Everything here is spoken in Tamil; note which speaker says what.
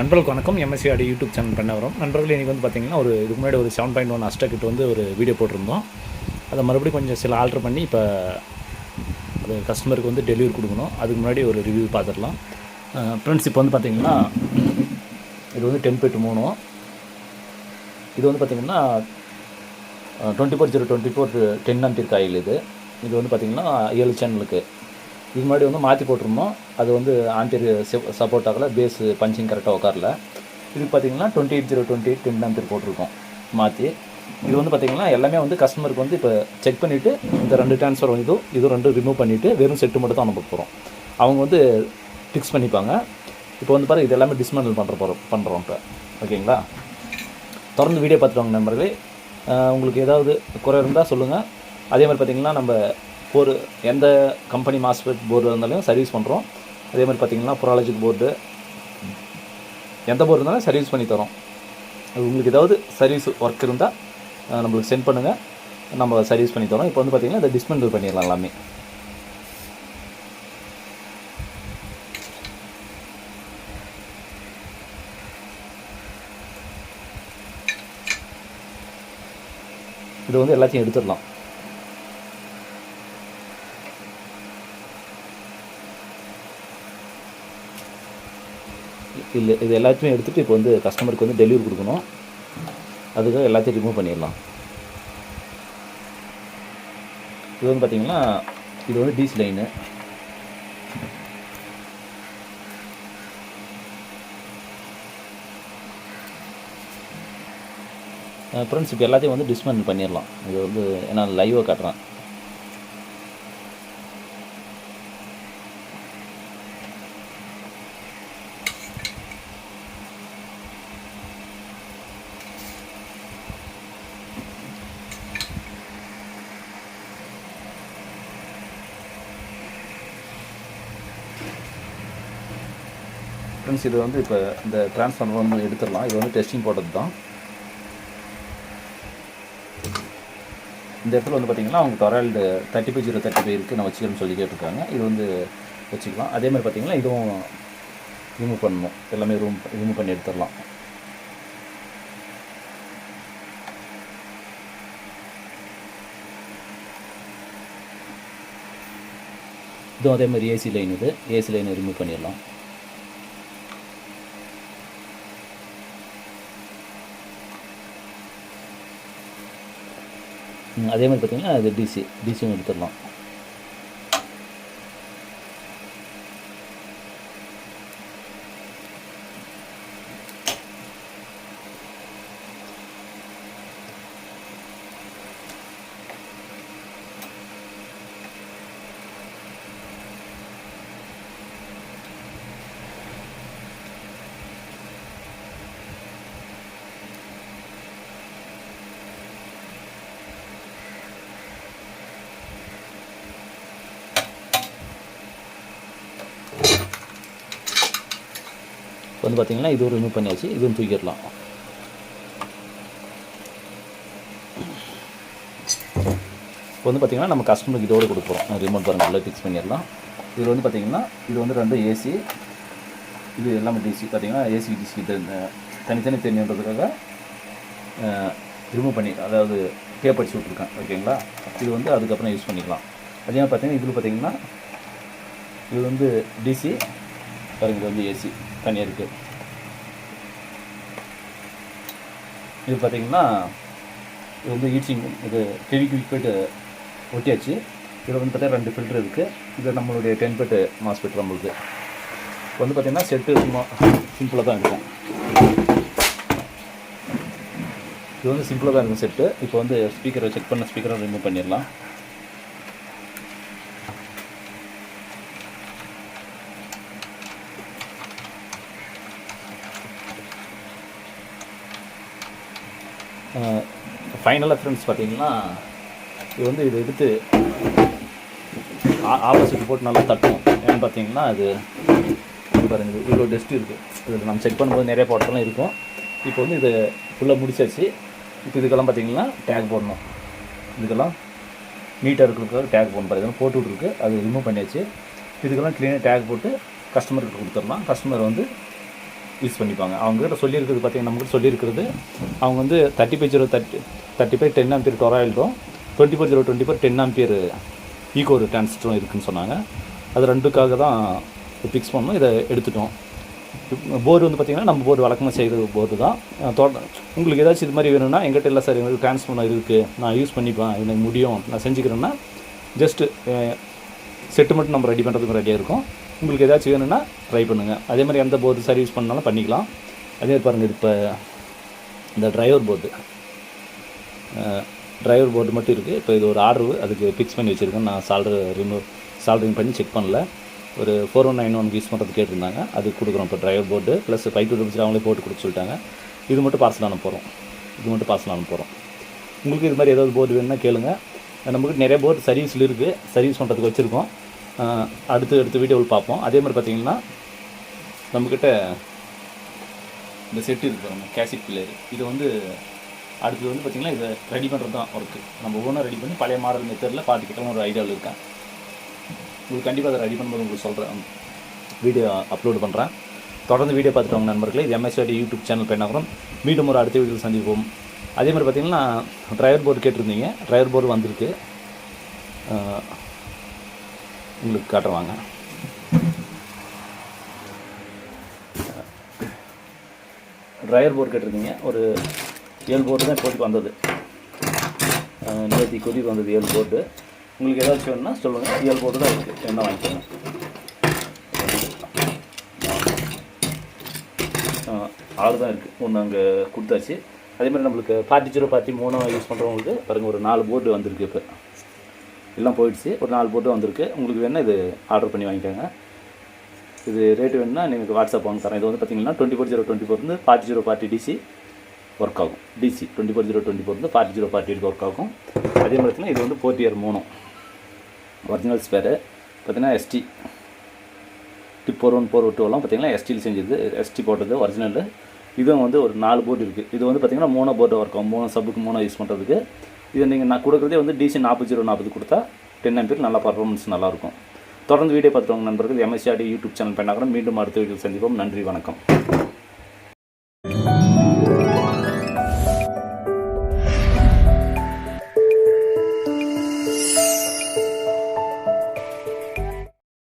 Speaker 1: நண்பர்களுக்கு வணக்கம். எம்எஸ்சிஆடி யூடியூப் சேனல் பண்ண வரோம். நண்பர்கள் இன்றைக்கி வந்து பார்த்திங்கன்னா இதுக்கு முன்னாடி ஒரு 7.1 அஸ்டக்கிட் வந்து ஒரு வீடியோ போட்டிருந்தோம். அதை மறுபடியும் கொஞ்சம் சில ஆல்ட்ரு பண்ணி இப்போ அது கஸ்டமருக்கு வந்து டெலிவரி கொடுக்கணும். அதுக்கு முன்னாடி ஒரு ரிவ்யூ பார்த்துடலாம். ஃப்ரெண்ட்ஸ், இப்போ வந்து பார்த்திங்கன்னா இது வந்து 10.3. இது வந்து பார்த்திங்கன்னா 24/024 10 ஆம்பியர் காயில். இது வந்து பார்த்திங்கன்னா 7 சேனலுக்கு இது முன்னாடி வந்து மாற்றி போட்டிருந்தோம். அது வந்து ஆம்பியர் சப்போர்ட் ஆகலை, பேஸு பஞ்சிங் கரெக்டாக உட்காரல. இது பார்த்திங்கன்னா 28/028 10 ஆம்பியர் போட்டிருக்கோம் மாற்றி. இது வந்து பார்த்திங்கன்னா எல்லாமே வந்து கஸ்டமருக்கு வந்து இப்போ செக் பண்ணிவிட்டு இந்த 2 ட்ரான்ஸ்ஃபர் இது 2 ரிமூவ் பண்ணிவிட்டு வெறும் செட்டு மட்டும் தான் அனுப்ப போகிறோம். அவங்க வந்து ஃபிக்ஸ் பண்ணிப்பாங்க. இப்போ வந்து பாருங்கள், இது எல்லாமே டிஸ்மேண்டில் பண்ணுறோம் இப்போ. ஓகேங்களா? தொடர்ந்து வீடியோ பார்த்துட்டு வாங்க நண்பர்களே. உங்களுக்கு ஏதாவது குறை இருந்தால் சொல்லுங்கள். அதே மாதிரி பார்த்திங்கன்னா நம்ம எந்த கம்பெனி மாஸ்பெட் போர்டு இருந்தாலும் சர்வீஸ் பண்ணுறோம். அதே மாதிரி பார்த்திங்கன்னா புராலஜிக் போர்டு, எந்த போர்டு இருந்தாலும் சர்வீஸ் பண்ணி தரோம். உங்களுக்கு ஏதாவது சர்வீஸ் ஒர்க் இருந்தால் நம்மளுக்கு சென்ட் பண்ணுங்கள், நம்ம சர்வீஸ் பண்ணி தரோம். இப்போ வந்து பார்த்திங்கன்னா இதை டிஸ்மேண்டில் பண்ணிடலாம் எல்லாமே. இது வந்து எல்லாத்தையும் எடுத்துடலாம். இல்லை, இது எல்லாத்தையுமே எடுத்துகிட்டு இப்போ வந்து கஸ்டமருக்கு வந்து டெலிவரி கொடுக்கணும். அதுக்காக எல்லாத்தையும் ரிமூவ் பண்ணிடலாம். இது வந்து பார்த்திங்கன்னா இது வந்து டிசி லைனு. ஃப்ரெண்ட்ஸ், இப்போ எல்லாத்தையும் வந்து டிஸ்மேண்டில் பண்ணிடலாம். இது வந்து நான் லைவாக காட்டுறேன். ஃப்ரெண்ட்ஸ், இது வந்து இப்போ இந்த ட்ரான்ஸ்ஃபார்மர் வந்து எடுத்துடலாம். இது வந்து டெஸ்டிங் போட்டது தான். இந்த இடத்துல வந்து பார்த்திங்கன்னா அவங்க டொரால்டு 35/035 இருக்குது, நான் வச்சுக்கணும்னு சொல்லி கேட்டிருக்காங்க. இது வந்து வச்சுக்கலாம். அதே மாதிரி பார்த்திங்கன்னா இதுவும் ரிமூவ் பண்ணணும். எல்லாமே ரிமூவ் பண்ணி எடுத்துடலாம். இதுவும் அதே மாதிரி ஏசி லைன். இது ஏசி லைனை ரிமூவ் பண்ணிடலாம். அதே மாதிரி பார்த்திங்கன்னா இது டிசியும் எடுத்துடலாம். வந்து பார்த்திங்கன்னா இதுவும் ரிமூவ் பண்ணியாச்சு. இதுவும் தூக்கிடலாம். இப்போ வந்து பார்த்திங்கன்னா நம்ம கஸ்டமருக்கு இதோடு கொடுப்போம். ரிமோட் பாருங்கள், நல்லா ஃபிக்ஸ் பண்ணிடலாம். இதில் வந்து பார்த்திங்கன்னா இது வந்து 2 ஏசி, இது எல்லாமே டிசி. பார்த்திங்கன்னா ஏசி டிசி இது தனித்தனி தெரிஞ்சுன்றதுக்காக ரிமூவ் பண்ணி, அதாவது டேப் அடிச்சு விட்ருக்கேன். ஓகேங்களா? இது வந்து அதுக்கப்புறம் யூஸ் பண்ணிக்கலாம். அதே மாதிரி பார்த்திங்கன்னா இதில் பார்த்திங்கன்னா இது வந்து டிசி பாருங்கள், இது வந்து ஏசி தனியாக இருக்குது. இது பார்த்திங்கன்னா இது வந்து ஹீட்டிங், இது ஃபெவிக்விக் ஒட்டியாச்சு. இதில் வந்து பார்த்திங்கன்னா 2 ஃபில்ட்ரு இருக்குது. இது நம்மளுடைய 10 மாஸ்பெட் நம்மளுக்கு வந்து பார்த்திங்கன்னா செட்டு சும்மா சிம்பிளாக தான் இருக்கும். இது வந்து சிம்பிளாக தான் இருக்கும் செட்டு. இப்போ வந்து ஸ்பீக்கரை செக் பண்ண ஸ்பீக்கரை ரிமூவ் பண்ணிடலாம். ஃபைனலாக ஃப்ரெண்ட்ஸ் பார்த்திங்கன்னா இது வந்து இது எடுத்து ஆப்போசிட் போட்டு நல்லா தட்டும். ஏன்னு பார்த்தீங்கன்னா அது பாருங்கள், இவ்வளோ டஸ்ட்டு இருக்குது. இதில் நம்ம செக் பண்ணும்போது நிறைய போட்டெல்லாம் இருக்கும். இப்போ வந்து இது ஃபுல்லாக முடிச்சாச்சு. இப்போ இதுக்கெல்லாம் பார்த்திங்கன்னா டேக் போடணும். இதுக்கெல்லாம் நீட்டாக இருக்கிறதுக்காக டேக் போடணும். இதெல்லாம் போட்டு விட்ருக்கு, அது ரிமூவ் பண்ணியாச்சு. இதுக்கெல்லாம் க்ளீனாக டேக் போட்டு கஸ்டமருக்கு கொடுத்துடலாம். கஸ்டமர் வந்து யூஸ் பண்ணிப்பாங்க. அவங்ககிட்ட சொல்லியிருக்கிறது பார்த்தீங்கன்னா, நம்மகிட்ட சொல்லியிருக்கிறது அவங்க வந்து 35 10 ஆம்பியர் டொராய்டும் 24 10 ஆம்பியர் ஈகோர் டிரான்சிஸ்டரும் இருக்குதுன்னு சொன்னாங்க. அது ரெண்டுக்காக தான் ஃபிக்ஸ் பண்ணோம். இதை எடுத்துட்டோம். போர்டு வந்து பார்த்திங்கன்னா நம்ம போர்டு வழக்கமாக செய்கிற போர்டு தான். உங்களுக்கு ஏதாச்சும் இது மாதிரி வேணும்னா எங்கிட்ட இல்லை சார், எங்களுக்கு டிரான்ஸ்ஃபார்மர் இருக்குது, நான் யூஸ் பண்ணிப்பேன், எனக்கு முடியும், நான் செஞ்சுக்கிறேன்னா ஜஸ்ட்டு செட்டு மட்டும் நம்ம ரெடி பண்ணுறதுக்கு ரெடியாக இருக்கும். உங்களுக்கு ஏதாச்சும் வேணும்னா ட்ரை பண்ணுங்கள். அதே மாதிரி எந்த போர்டு சர்வீஸ் பண்ணாலும் பண்ணிக்கலாம். அதே மாதிரி பாருங்கள், இது இப்போ இந்த டிரைவர் போர்டு மட்டும் இருக்குது. இப்போ இது ஒரு ஆர்டரு, அதுக்கு ஃபிக்ஸ் பண்ணி வச்சுருக்கேன். நான் சால்டரிங் பண்ணி செக் பண்ணல. ஒரு 4191 யூஸ் பண்ணுறது கேட்டிருந்தாங்க, அது கொடுக்குறோம். இப்போ டிரைவர் போர்டு ப்ளஸ் 52 அவங்களே போட்டு கொடுத்து சொல்லிட்டாங்க. இது மட்டும் பார்சல் அனுப்புகிறோம். உங்களுக்கு இது மாதிரி ஏதாவது போர்டு வேணும்னா கேளுங்க. நம்மக்கிட்ட நிறைய போர்டு சர்வீஸில் இருக்குது, சர்வீஸ் பண்ணுறதுக்கு வச்சுருக்கோம். அடுத்த வீடியோவில் பார்ப்போம். அதே மாதிரி பார்த்திங்கன்னா நம்மக்கிட்ட இந்த செட்டு இருக்குது, நம்ம கேசிட் பிள்ளையர். இது வந்து அடுத்தது வந்து பார்த்திங்கன்னா இதை ரெடி பண்ணுறது தான் ஒர்க்கு. நம்ம ஒவ்வொன்றும் ரெடி பண்ணி பழைய மாடல் மெத்தடில் பார்த்துக்கிட்டலாம் ஒரு ஐடியாவில் இருக்கேன். உங்களுக்கு கண்டிப்பாக அதை ரெடி பண்ணும்போது உங்களுக்கு சொல்கிறேன், வீடியோ அப்லோடு பண்ணுறேன். தொடர்ந்து வீடியோ பார்த்துட்டு வாங்க நண்பர்களே. இது MSYD யூடியூப் சேனல் பயனாகிறோம். மீண்டும் ஒரு அடுத்த வீடியோவில் சந்திப்போம். அதே மாதிரி பார்த்திங்கன்னா டிரைவர் போர்டு கேட்டிருந்தீங்க, டிரைவர் போர்டு வந்திருக்கு, உங்களுக்கு காட்டுவாங்க. டிரைவர் போர்டு கேட்டிருந்தீங்க, ஒரு 7 போர்டு தான் இப்போதைக்கு வந்தது. நேற்று கொதிக்கு வந்தது 7 போர்டு. உங்களுக்கு ஏதாச்சும் வேணும்னா சொல்லுங்கள். 7 போர்டு தான் இருக்குது, என்ன வாங்கிக்கோங்க. 6 தான் இருக்குது, ஒன்று அங்கே கொடுத்தாச்சு. அதே மாதிரி நம்மளுக்கு 40 3 யூஸ் பண்ணுறவங்களுக்கு பாருங்கள், ஒரு 4 போர்டு வந்திருக்கு. இப்போ எல்லாம் போயிடுச்சு, ஒரு 4 போர்டு வந்திருக்கு. உங்களுக்கு வேணால் இது ஆர்டர் பண்ணி வாங்கிக்கோங்க. இது ரேட்டு வேணும்னா நீங்கள் வாட்ஸ்அப் வாங்க தரேன். இது வந்து பார்த்திங்கன்னா 24024 வந்து 4040 டிசி ஒர்க் ஆகும். டிசி 24024 வந்து 4040 ஒர்க் ஆகும். அதே மாதிரி பார்த்திங்கன்னா இது வந்து 4 இயர் 3 ஒரிஜினல் ஸ்பேரு. பார்த்திங்கன்னா ST டிப் 41 402 பார்த்திங்கன்னா STயில் செஞ்சது, ST போட்டது ஒரிஜினல். இதுவும் வந்து ஒரு 4 போர்டு இருக்குது. இது வந்து பார்த்திங்கன்னா 3 போர்டு ஒர்க் ஆகும். 3 சப்புக்கு 3 யூஸ் பண்ணுறதுக்கு. இதை நீங்கள் நான் கொடுக்குறதே வந்து DC 4040 கொடுத்தா 10 ஆம்பியர் நல்லா பர்ஃபார்மன்ஸ் நல்லாயிருக்கும். தொடர்ந்து வீடியோ பார்த்துட்டு வாங்க நண்பர்கள். MSYD யூடியூப் சேனல் பயனாகிறோம். மீண்டும் அடுத்த வீடியோ சந்திப்போம். நன்றி, வணக்கம்.